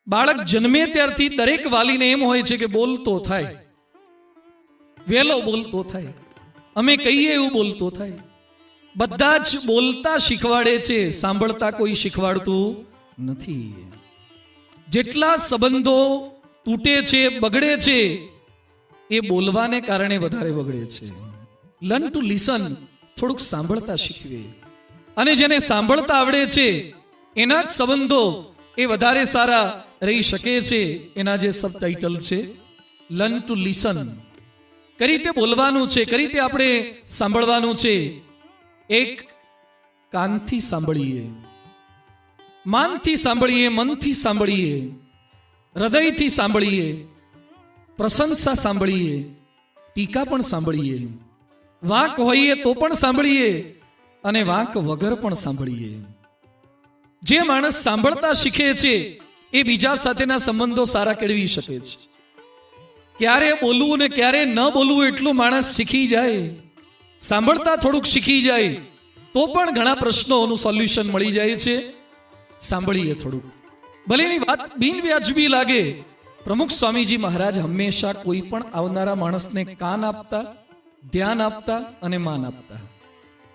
બાળક જન્મે ત્યારથી દરેક વાલીને એમ હોય છે કે બોલતો થાય, વહેલો બોલતો થાય, અમે કહીએ એવું બોલતો થાય. બધા જ બોલતા શીખવાડે છે, સાંભળતા કોઈ શીખવાડતું નથી. જેટલા સંબંધો તૂટે છે, બગડે છે, એ બોલવાને કારણે વધારે બગડે છે. લર્ન ટુ લિસન, થોડુંક સાંભળતા શીખવે. અને જેને સાંભળતા આવડે છે એના જ સંબંધો એ વધારે સારા રહી શકે છે. એના જે સબટાઇટલ છે, લર્ન ટુ લિસન. કઈ રીતે બોલવાનું છે, કઈ રીતે આપણે સાંભળવાનું છે. એક, કાનથી સાંભળીએ, માનથી સાંભળીએ, મનથી સાંભળીએ, હૃદયથી સાંભળીએ, પ્રશંસા સાંભળીએ, ટીકા પણ સાંભળીએ, વાંક હોઈએ તો પણ સાંભળીએ અને વાંક વગર પણ સાંભળીએ. જે માણસ સાંભળતા શીખે છે એ બીજા સાથેના સંબંધો સારા કેળવી શકે છે. ક્યારે બોલવું ને ક્યારે ન બોલવું એટલું માણસ શીખી જાય, સાંભળતા થોડુંક શીખી જાય તો પણ ઘણા પ્રશ્નોનું સોલ્યુશન મળી જાય છે. સાંભળીએ થોડુંક, ભલે એની વાત બિનવ્યાજબી લાગે. પ્રમુખ સ્વામીજી મહારાજ હંમેશા કોઈ પણ આવનારા માણસને કાન આપતા, ધ્યાન આપતા અને માન આપતા.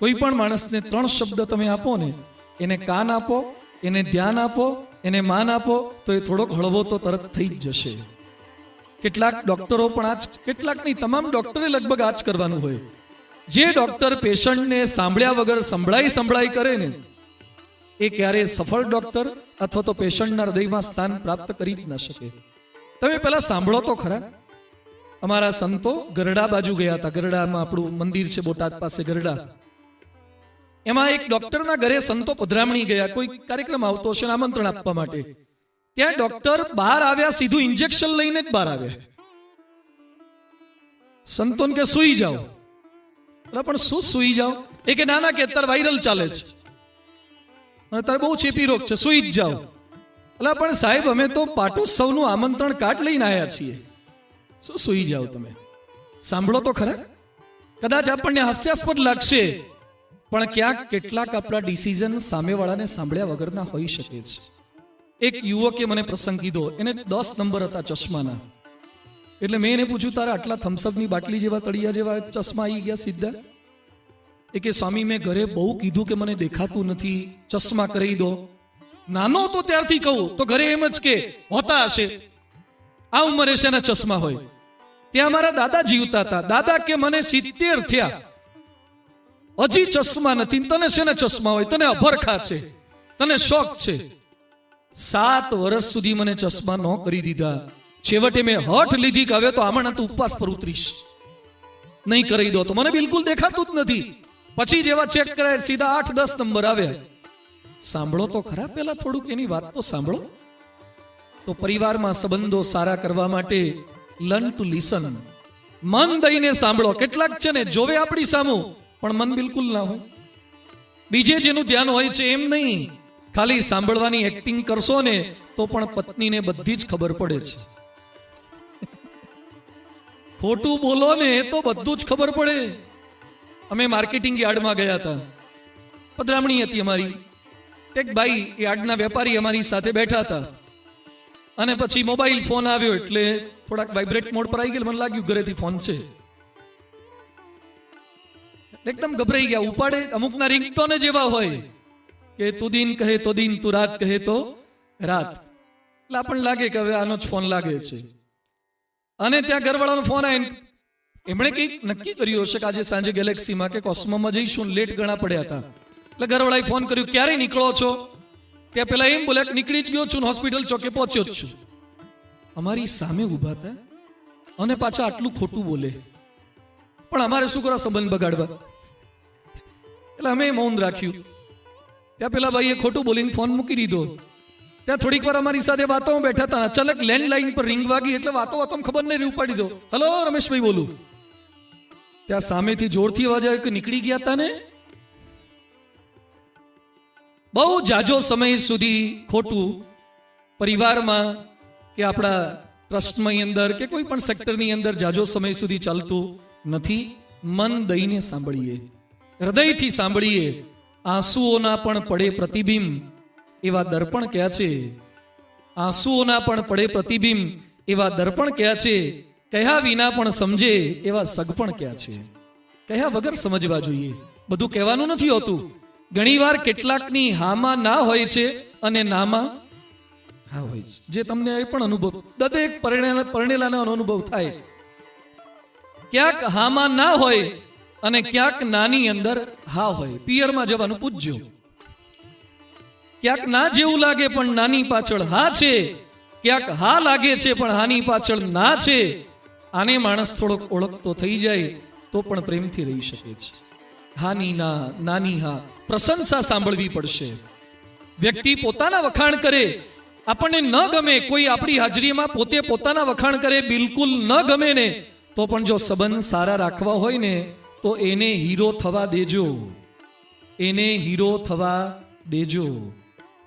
કોઈ પણ માણસને 3 શબ્દ તમે આપો ને, એને કાન આપો, એને ધ્યાન આપો, એને માન આપો, તો એ થોડોક હળવો તો તરત થઈ જ જશે. કેટલાક ડોક્ટરો પણ કેટલાક નહીં, તમામ ડોક્ટરે લગભગ આ જ કરવાનું હોય. જે ડોક્ટર પેશન્ટને સાંભળ્યા વગર સંભળાઈ કરે ને, એ ક્યારેય સફળ ડોક્ટર અથવા તો પેશન્ટના હૃદયમાં સ્થાન પ્રાપ્ત કરી જ ન શકે. તમે પહેલા સાંભળો તો ખરા. અમારા સંતો ગરડા બાજુ ગયા હતા. ગરડામાં આપણું મંદિર છે બોટાદ પાસે, ગરડા. એમાં એક ડોક્ટરના ઘરે સંતો પધરામણી ગયા, કોઈ કાર્યક્રમ આવતો હશે, આમંત્રણ આપવા માટે. ત્યાં ડોક્ટર બહાર આવ્યા, સીધું ઇન્જેક્શન લઈને જ બહાર આવ્યા. સંતોન કે સુઈ જાઓ. પણ શું સુઈ જાઓ? એ કે ના કે અત્યારે વાયરલ ચાલે છે, અત્યારે બહુ ચેપી રોગ છે, સુઈ જ જાઓ. એટલે પણ સાહેબ, અમે તો પાટોત્સવનું આમંત્રણ કાર્ડ લઈને આવ્યા છીએ, શું સુઈ જાઓ તમે? સાંભળો તો ખરા. કદાચ આપણને હાસ્યાસ્પદ લાગશે, પણ ક્યાંક કેટલાક આપણા ડિસિઝન સામેવાળાને સાંભળ્યા વગરના હોઈ શકે છે. એક યુવકે મને પ્રસંગ કીધો, એને 10 નંબર હતા ચશ્માના. એટલે મેં એને પૂછ્યું, તારા આટલા થમ્સઅપની બાટલી જેવા તળિયા જેવા ચશ્મા આવી ગયા સીધા? એ કે સ્વામી, મેં ઘરે બહુ કીધું કે મને દેખાતું નથી, ચશ્મા કરી દો. નાનો તો ત્યારથી કહું તો ઘરે એમ જ કે હોતા હશે, આ ઉંમરે શેના ચશ્મા હોય. ત્યાં મારા દાદા જીવતા હતા. દાદા કે મને 70 થયા, હજી ચશ્મા નથી. તને શેના ચશ્મા હોય? તને અભરખા છે, તને શોખ છે. 7 વર્ષ સુધી મને ચશ્મા ન કરી દીધા. છેવટે મેં હઠ લીધી કે હવે તો આમણા તો ઉપવાસ પર ઉતરીશ, નહીં કરી દો તો મને બિલકુલ દેખાતું જ નથી. પછી જેવા ચેક કરાય સીધા 8-10 નંબર આવ્યા. સાંભળો તો ખરા, પહેલા થોડુંક એની વાત તો સાંભળો. તો પરિવારમાં સંબંધો સારા કરવા માટે લર્ન ટુ લિસન. મન દઈને સાંભળો. કેટલાક છે ને જોવે આપણી સામું પણ મન બિલકુલ ના હોય, બીજે જેનું ધ્યાન હોય છે એમ નહીં. ખાલી સાંભળવાની એક્ટિંગ કરશો ને તો પણ પત્નીને બધી જ ખબર પડે છે. ખોટું બોલો ને તો બધું જ ખબર પડે. અમે માર્કેટિંગ યાર્ડમાં ગયા હતા, પધરામણી હતી અમારી. એક ભાઈ યાર્ડના વેપારી અમારી સાથે બેઠા હતા અને પછી મોબાઈલ ફોન આવ્યો એટલે થોડાક વાઇબ્રેટ મોડ પર આવી ગયેલ. મને લાગ્યું ઘરેથી ફોન છે, એકદમ ગભરાઈ ગયા. ઉપાડે, અમુકના રિંગટોન જ એવા હોય કે તું દિન કહે તો દિન, તું રાત કહે તો રાત. એટલે આપણને લાગે કે હવે આનો જ ફોન લાગે છે. અને ત્યાં ઘરવાળાનો ફોન આવે. એમણે કંઈક નક્કી કર્યું હશે કે આજે સાંજે ગેલેક્સીમાં કે કોસ્મોમાં જઈશું, લેટ ઘણા પડ્યા હતા. એટલે ઘરવાળાએ ફોન કર્યું, ક્યારે નીકળો છો? ત્યાં પેલા એમ બોલ્યા કે નીકળી જ ગયો છું, હોસ્પિટલ ચોકે પહોંચ્યો જ છું. અમારી સામે ઊભા હતા અને પાછા આટલું ખોટું બોલે. પણ અમારે શું કરવા સંબંધ બગાડવા? એટલે અમે મૌન રાખ્યું. ત્યાં પેલા ભાઈએ ખોટું બોલીને ફોન મૂકી દીધો. ત્યાં થોડીક વાર અમારી સાથે વાતો બેઠા હતા. અચાનક લેન્ડલાઇન પર રિંગ વાગી એટલે વાતો ખબર નહીં, ઉપાડી દો. હલો, રમેશભાઈ બોલું. ત્યાં સામેથી જોરથી અવાજ આવ્યો કે નીકળી ગયા હતા ને. બહુ જાજો સમય સુધી ખોટું પરિવારમાં કે આપણા ટ્રસ્ટની અંદર કે કોઈ પણ સેક્ટરની અંદર જાજો સમય સુધી ચાલતું નથી. મન દઈને સાંભળીએ, હૃદયથી સાંભળીએ. આંસુઓના પણ પડે પ્રતિબિંબ એવા દર્પણ ક્યાં છે? આંસુઓના પણ પડે પ્રતિબિંબ એવા દર્પણ ક્યાં છે, કહ્યા વિના પણ સમજે એવા સગપણ ક્યાં છે. કહ્યા વગર સમજવા જોઈએ. બધું કહેવાનું નથી હોતું. ઘણીવાર કેટલાકની હામાં ના હોય છે અને નામાં હા હોય છે, જે તમને એ પણ અનુભવ દરેક પરણેલાનો અનુભવ થાય. ક્યાંક હામાં ના હોય અને ક્યાંક નાની અંદર હા હોય. પિયરમાં જવાનું પૂછજો. ક્યાંક ના જેવું લાગે પણ નાની પાછળ હા છે, ક્યાંક હા લાગે છે પણ હાની પાછળ ના છે. આને માણસ થોડોક ઓળખતો થઈ જાય તો પણ પ્રેમથી રહી શકે છે. હાની ના, નાની હા, પ્રશંસા સાંભળવી પડશે. વ્યક્તિ પોતાના વખાણ કરે, આપણને ન ગમે, કોઈ આપણી હાજરીમાં પોતે પોતાના વખાણ કરે, બિલકુલ ન ગમે ને, તો પણ જો સંબંધ સારા રાખવા હોય ને તો એને હીરો થવા દેજો. એને હીરો થવા દેજો.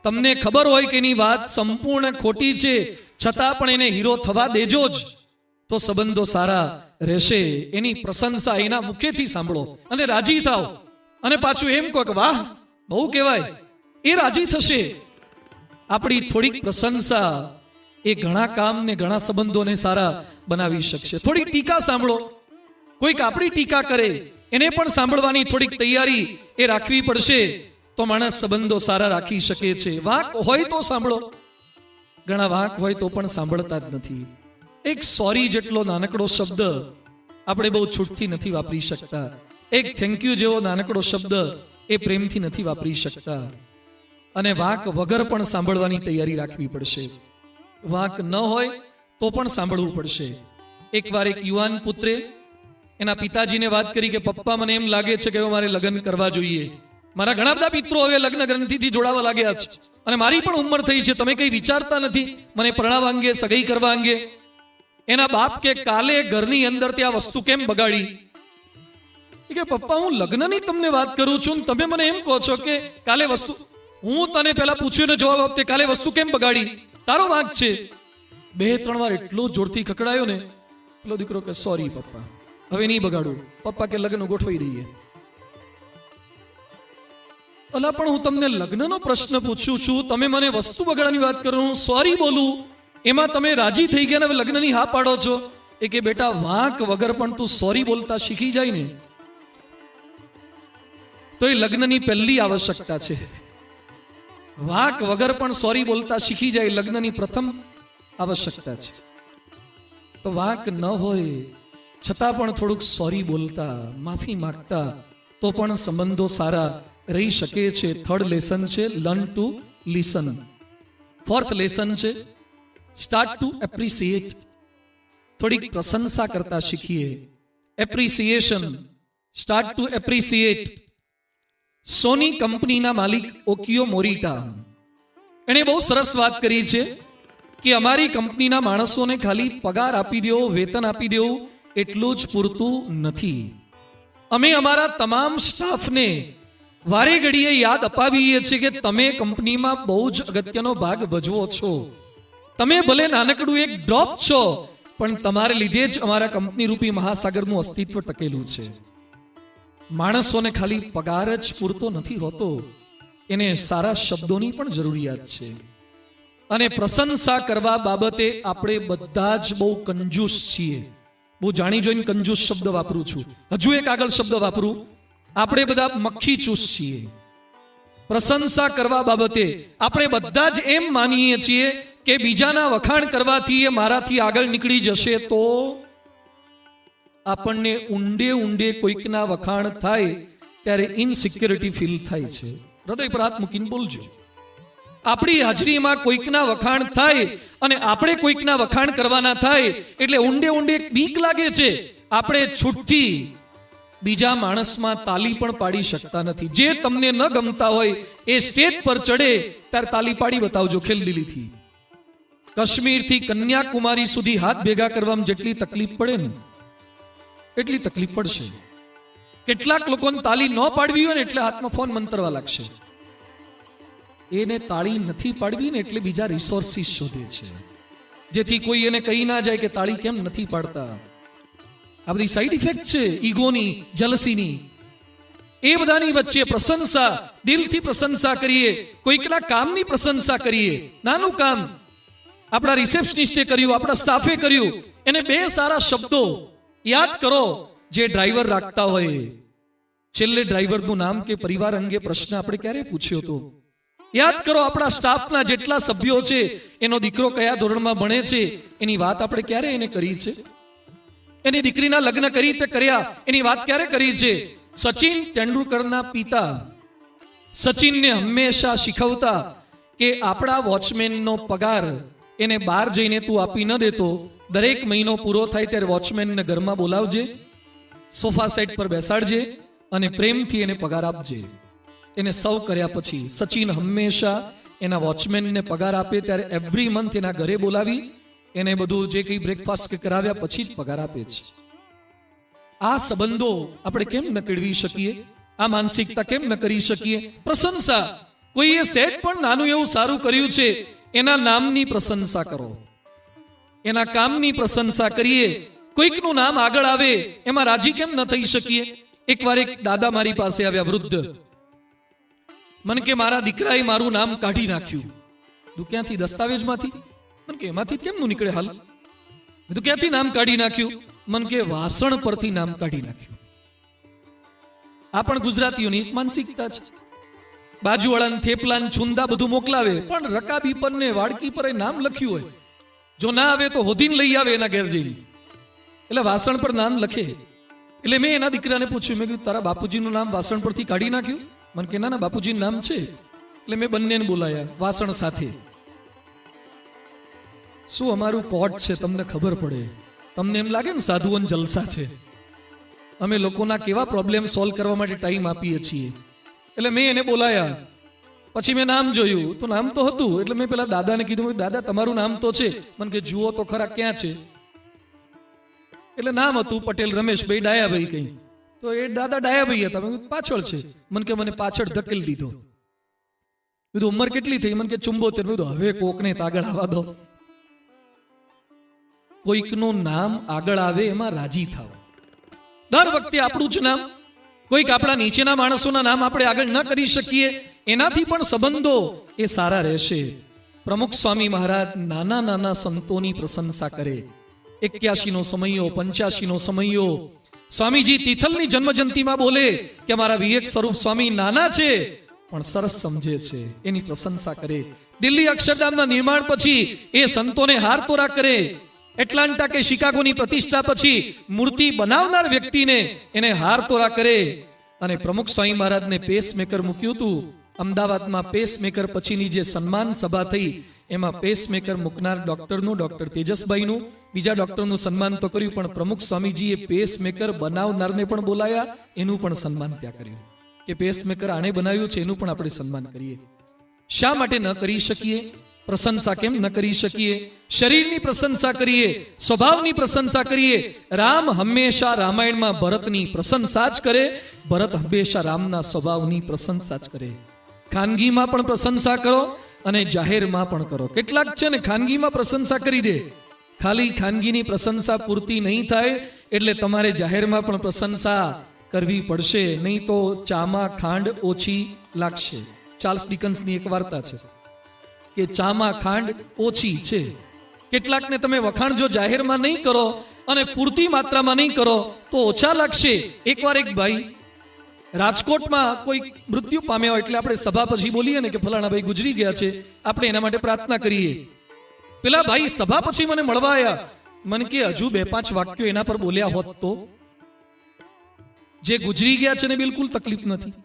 તમને ખબર હોય કે એની વાત સંપૂર્ણ ખોટી છે, છતાં પણ એને હીરો થવા દેજો જ, તો સંબંધો સારા રહેશે. એની પ્રશંસા એના મુખેથી સાંભળો અને રાજી થાઓ. અને પાછું એમ કહો કે વાહ બહુ કહેવાય, એ રાજી થશે. આપણી થોડીક પ્રશંસા એ ઘણા કામ ને ઘણા સંબંધોને સારા બનાવી શકશે. થોડીક ટીકા સાંભળો. કોઈક આપણી ટીકા કરે એને પણ સાંભળવાની થોડીક તૈયારી એ રાખવી પડશે, તો માણસ સંબંધો સારા રાખી શકે છે. વાંક હોય તો સાંભળો. ઘણા વાંક હોય તો પણ સાંભળતા જ નથી. એક સોરી જેટલો નાનકડો શબ્દ આપણે બહુ છૂટથી નથી વાપરી શકતા. એક થેન્ક યુ જેવો નાનકડો શબ્દ એ પ્રેમથી નથી વાપરી શકતા. અને વાંક વગર પણ સાંભળવાની તૈયારી રાખવી પડશે. વાંક ન હોય તો પણ સાંભળવું પડશે. એકવાર એક યુવાન પુત્રે એના પિતાજીને વાત કરી કે પપ્પા મને એમ લાગે છે કે મારે લગ્ન કરવા જોઈએ. મારા ઘણા બધા મિત્રો હવે લગ્ન ગ્રંથિથી જોડાવા લાગ્યા છે અને મારી પણ ઉંમર થઈ છે, તમે કઈ વિચારતા નથી મને પરણાવવા અંગે, સગાઈ કરવા અંગે. એના બાપ કે કાલે ઘરની અંદર ત્યાં વસ્તુ કેમ બગાડી? કે પપ્પા હું લગ્નની તમને વાત કરું છું, તમે મને એમ કહો છો કે કાલે વસ્તુ, હું તને પહેલા પૂછ્યું ને જવાબ આપતે કાલે વસ્તુ કેમ બગાડી? તારો વાંક છે. 2-3 વાર એટલો જોરથી ખકડાયો ને, પેલો દીકરો કે સોરી પપ્પા, હવે નહીં બગાડું. પપ્પા કે લગ્ન ગોઠવાઈ દઈએ. અલા પણ હું તમને લગ્નનો પ્રશ્ન પૂછું છું, તમે મને વસ્તુ બગાડવાની વાત કરો, હું સોરી બોલું, એમાં તમે રાજી થઈ ગયા ને હવે લગ્નની હા પાડો છો. એ કે બેટા વાંક વગર પણ તું સોરી બોલતા શીખી જાય ને તો એ લગ્નની પહેલી આવશ્યકતા છે. વાંક વગર પણ સોરી બોલતા શીખી જાય, લગ્નની પ્રથમ આવશ્યકતા છે. તો વાંક ન હોય છતાં પણ થોડુંક સોરી બોલતા, માફી માંગતા, તો પણ સંબંધો સારા રહી શકે છે. થર્ડ લેસન છે learn to listen. Fourth lesson છે સ્ટાર્ટ ટુ એપ્રિસિએટ. થોડીક પ્રશંસા કરતા શીખીએ. Appreciation, start to appreciate. Sony કંપનીના માલિક ઓકિયો મોરિટા એણે બહુ સરસ વાત કરી છે કે અમારી કંપનીના માણસોને ખાલી પગાર આપી દેવો, વેતન આપી દેવું એટલું જ પૂરતું નથી. અમે અમારા તમામ સ્ટાફને વારે ઘડીએ યાદ અપાવીએ છીએ કે તમે કંપનીમાં બહુ જ અગત્યનો ભાગ ભજવો છો. તમે ભલે નાનકડું એક ડ્રોપ છો, પણ તમારે લીધે જ અમારા કંપની રૂપી મહાસાગરનું અસ્તિત્વ ટકેલું છે. માણસોને ખાલી પગાર જ પૂરતો નથી હોતો, એને સારા શબ્દોની પણ જરૂરિયાત છે. અને પ્રશંસા કરવા બાબતે આપણે બધા જ બહુ કંજૂસ છીએ. બહુ જાણી જોઈને કંજૂસ શબ્દ વાપરું છું. હજુ એક આગળ શબ્દ વાપરું, આપણે બધા મક્ખી ચૂસ છીએ. પ્રશંસા કરવા બાબતે આપણે બધા જ એમ માનીએ છીએ કે બીજાના વખાણ કરવાથી એ મારાથી આગળ નીકળી જશે. તો આપણને ઊંડે ઊંડે કોઈકના વખાણ થાય ત્યારે ઇનસિક્યોરિટી ફીલ થાય છે. હૃદય પર હાથ મૂકીને બોલજો. આપણી હાજરીમાં કોઈકના વખાણ થાય અને આપણે કોઈકના વખાણ કરવાના થાય એટલે ઊંડે ઊંડે બીક લાગે છે. આપણે છૂટથી બીજા માણસમાં તાલી પણ પાડી શકતા નથી. જે તમને ન ગમતા હોય એ સ્ટેજ પર ચડે ત્યારે તાલી પાડી બતાવજો ખેલદિલીથી. કાશ્મીરથી કન્યાકુમારી સુધી હાથ ભેગા કરવામાં જેટલી તકલીફ પડે ને એટલી તકલીફ પડશે. કેટલાક લોકોને તાલી ન પાડવી હોય ને એટલે હાથમાં ફોન મંતરવા લાગશે. એને તાળી નથી પાડવી ને એટલે બીજા રિસોર્સિસ શોધે છે, જેથી કોઈ એને કહી ના જાય કે તાળી કેમ નથી પાડતા. આ બધી સાઈડ ઇફેક્ટ છે ઈગોની, જલસીની. એ બધાની વચ્ચે પ્રશંસા, દિલથી પ્રશંસા કરીએ, કોઈકના કામની પ્રશંસા કરીએ. નાનું કામ આપણા રિસેપ્શનિસ્ટે કર્યું, આપણા સ્ટાફે કર્યું. એને 2 સારા શબ્દો યાદ કરો જે ડ્રાઈવર રાખતા હોય. છેલ્લે ડ્રાઈવરનું નામ કે પરિવાર અંગે પ્રશ્ન આપણે ક્યારે પૂછ્યો હતો? યાદ કરો આપણા સ્ટાફના જેટલા સભ્યો છે, એનો દીકરો કયા ધોરણમાં ભણે છે, એની વાત આપણે ક્યારે એને કરી છે? એની દીકરીના લગ્ન કરી તે કર્યા એની વાત ક્યારે કરી છે? સચિન તેંડુલકરના પિતા સચિનને હંમેશા શીખવતા કે આપણા વોચમેનનો પગાર એને બહાર જઈને તું આપી ન દેતો, દરેક મહિનો પૂરો થાય ત્યારે વોચમેનને ઘરમાં બોલાવજે, સોફા સેટ પર બેસાડજે અને પ્રેમથી એને પગાર આપજે. એને સૌ કર્યા પછી સચિન હંમેશા એના વોચમેનને પગાર આપે ત્યારે એવરી મંથ એના ઘરે બોલાવી એને બધું જે કંઈ બ્રેકફાસ્ટ કરાવ્યા પછી જ પગાર આપે છે. આ સંબંધો આપણે કેમ ન કેળવી શકીએ? આ માનસિકતા કેમ ન કરી શકીએ? પ્રશંસા, કોઈએ સેટ પણ નાનું એવું સારું કર્યું છે એના નામની પ્રશંસા કરો, એના કામની પ્રશંસા કરીએ. કોઈકનું નામ આગળ આવે એમાં રાજી કેમ ન થઈ શકીએ? એકવાર એક દાદા મારી પાસે આવ્યા, વૃદ્ધ. મને કે મારા દીકરાએ મારું નામ કાઢી નાખ્યું. તું ક્યાંથી? દસ્તાવેજમાંથી. મને કે એમાંથી કેમનું નીકળે હાલ? તું ક્યાંથી નામ કાઢી નાખ્યું? મને કે વાસણ પરથી નામ કાઢી નાખ્યું. આ પણ ગુજરાતીઓની એક માનસિકતા છે. બાજુવાળાને થેપલા ને છુંદા બધું મોકલાવે, પણ રકાબી પર ને વાડકી પર નામ લખ્યું હોય. જો ના આવે તો હોધીને લઈ આવે એના ઘેર જઈને, એટલે વાસણ પર નામ લખે. એટલે મેં એના દીકરાને પૂછ્યું, મેં કીધું તારા બાપુજીનું નામ વાસણ પરથી કાઢી નાખ્યું? મને કે ના બાપુજીનું નામ છે. એટલે મેં બંનેને બોલાયા વાસણ સાથે. શું અમારું કોર્ટ છે તમને ખબર પડે? તમને એમ લાગે ને સાધુઓન જલસા છે, અમે લોકોના કેવા પ્રોબ્લેમ સોલ્વ કરવા માટે ટાઈમ આપીએ છીએ. એટલે મેં એને બોલાયા. પછી મેં નામ જોયું તો નામ તો હતું. એટલે મેં પેલા દાદાને કીધું, દાદા તમારું નામ તો છે? મને કે જુઓ તો ખરા ક્યાં છે. એટલે નામ હતું પટેલ રમેશભાઈ ડાયાભાઈ કઈ. તો એ દાદા ડાયાભાઈ હતા. મેં કીધું પાછળ છે. મને કે મને પાછળ ધકેલી દીધો. કીધું ઉંમર કેટલી થઈ? મને કે 74. કીધું હવે કોકને આગળ આવવા દો. કોઈકનું નામ આગળ આવે એમાં રાજી થાવ. દર વખતે આપણું જ નામ, કોઈક આપણા નીચેના માણસોના નામ આપણે આગળ ન કરી શકીએ, એનાથી પણ સંબંધો એ સારા રહેશે. પ્રમુખ સ્વામી મહારાજ નાના નાના સંતોની પ્રશંસા કરે. 81નો સમયો, 85નો સમયો. સ્વામીજી તિથલની જન્મજયંતિમાં બોલે કે અમારા વિવેક સ્વરૂપ સ્વામી નાના છે પણ સરસ સમજે છે, એની પ્રશંસા કરે. દિલ્હી અક્ષરધામના નિર્માણ પછી એ સંતોને હાર તોરા કરે. એટલાન્ટા કે શિકાગોની પ્રતિષ્ઠા પછી મૂર્તિ બનાવનાર વ્યક્તિને એને હાર તોરા કરે. અને પ્રમુખ સ્વામી મહારાજને પેસમેકર મૂક્યું હતું. અમદાવાદમાં પેસમેકર પછીની જે સન્માન સભા થઈ એમાં પેસમેકર મૂકનાર ડોક્ટરનું, ડોક્ટર તેજસભાઈનું, બીજા ડોક્ટરનું સન્માન તો કર્યું, પણ પ્રમુખ સ્વામીજીએ પેસમેકર બનાવનારને પણ બોલાયા, એનું પણ સન્માન ત્યાં કર્યું કે પેસમેકર આણે બનાવ્યું છે, એનું પણ આપણે સન્માન કરીએ. શા માટે ન કરી શકીએ? પ્રશંસા કેમ ન કરી શકીએ? શરીરની પ્રશંસા કરીએ, સ્વભાવની પ્રશંસા કરીએ. રામ હંમેશા રામાયણમાં ભરતની પ્રશંસા જ કરે, ભરત હંમેશા રામના સ્વભાવની પ્રશંસા જ કરે. ખાનગીમાં પણ પ્રશંસા કરો અને જાહેરમાં પણ કરો. કેટલાક છે ને ખાનગીમાં પ્રશંસા કરી દે, ખાલી ખાનગીની પ્રશંસા પૂરતી નહીં થાય એટલે તમારે જાહેરમાં પણ પ્રશંસા કરવી પડશે, નહીં તો ચામાં ખાંડ ઓછી લાગશે. ચાર્લ્સ ડિકન્સની એક વાર્તા છે કે ચામાં ખાંડ ઓછી છે. કેટલાકને તમે વખાણ જો જાહેરમાં નહીં કરો અને પૂરતી માત્રામાં નહીં કરો તો ઓછા લાગશે. એકવાર એક ભાઈ રાજકોટમાં કોઈ મૃત્યુ પામ્યા હોય એટલે આપણે સભા પછી બોલીએ ને કે ફલાણા ભાઈ ગુજરી ગયા છે, આપણે એના માટે પ્રાર્થના કરીએ. પેલા ભાઈ સભા પછી મને મળવા આવ્યા. મને કે હજુ 2-5 વાક્યો એના પર બોલ્યા હોત તો. જે ગુજરી ગયા છે ને બિલકુલ તકલીફ નથી,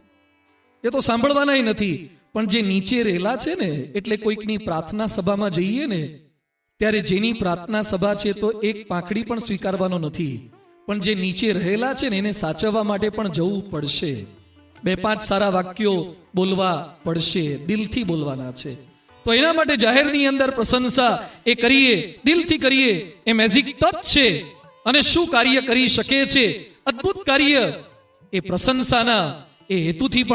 એ તો સાંભળવાના નથી, પણ જે નીચે રહેલા છે ને, એટલે કોઈકની પ્રાર્થના સભામાં જઈએ ને ત્યારે જેની પ્રાર્થના સભા છે તો એક પાંખડી પણ સ્વીકારવાનો નથી, પણ જે નીચે રહેલા છે ને એને સાચવવા માટે પણ જવું પડશે. 2-5 સારા વાક્યો બોલવા પડશે, દિલથી બોલવાના છે. તો એના માટે જાહેરની અંદર પ્રશંસા એ કરીએ, દિલથી કરીએ. એ મેજિક ટચ છે અને શું કાર્ય કરી શકે છે, અદ્ભુત કાર્ય. એ પ્રશંસાના એ હેતુથી પણ